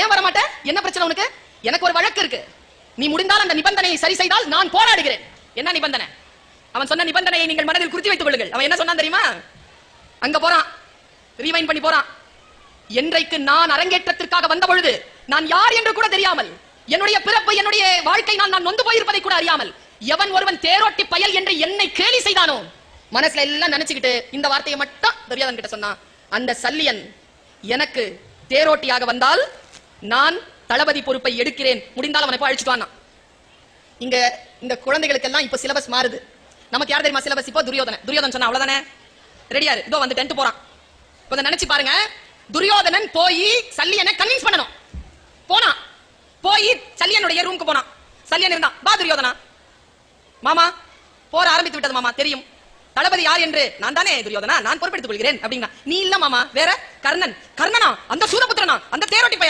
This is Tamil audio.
ஏன் வர மாட்டேன்? என்ன பிரச்சனை உனக்கு? எனக்கு ஒரு வழக்கு இருக்கு. நீ முடிந்தால் அந்த நிபந்தனையை சரி செய்தால் நான் போராடுகிறேன். என்ன நிபந்தனை? அவன் சொன்ன நிபந்தனையை நீங்கள் மனதில் குறித்து வைத்துக் கொள்ளுங்கள். அவன் என்ன சொன்னான் தெரியுமா? அங்க போறான், ரீவைண்ட் பண்ணி போறான். என்றைக்கு நான் அரங்கேற்றத்திற்காக வந்த பொழுது நான் யார் என்று கூட தெரியாமல், என்னுடைய பிறப்பு, என்னுடைய வாழ்க்கை, நான் நொந்து போயிருப்பதை கூட அறியாமல், எவன் ஒருவன் தேரோட்டி பயல் என்று என்னை கேலி செய்தானோ, மனசுல எல்லாம் நினைச்சுக்கிட்டு இந்த வார்த்தையை மட்டும் துரியோதனன் கிட்ட சொன்னான். அந்த சல்லியன் எனக்கு தேரோட்டியாக வந்தால் நான் தளபதி பொறுப்பை எடுக்கிறேன், முடிந்தால் அவனை போய் அழிச்சுட்டு வானா. இங்க இந்த குழந்தைகளுக்கு எல்லாம் இப்ப சிலபஸ் மாறுது. நமக்கு யார் தெரியுமா சிலபஸ்? இப்போ துரியோதனன் சொன்னா அவ்வளவுதானே, ரெடியாரு, இதோ வந்து 10th போறான். இப்ப நினைச்சு பாருங்க, துரியோதனன் போய் சல்லியனை கன்வின்ஸ் பண்ணணும். போனா போய் சல்லியனுடைய ரூமுக்கு போனான். சல்லியன் இருந்தான். பா துரியோதனா, மாமா போற ஆரம்பித்து விட்டது மாமா, தெரியும் தளபதி யார் என்று. நான் தானே துரியோதனா, நான் பொறுப்பெடுத்துக் கொள்கிறேன் அப்படின்னா. நீ இல்ல மாமா, வேற கர்ணன். கர்ணனா? அந்த சூரபுத்திரனா? அந்த தேரோட்டி பயல்?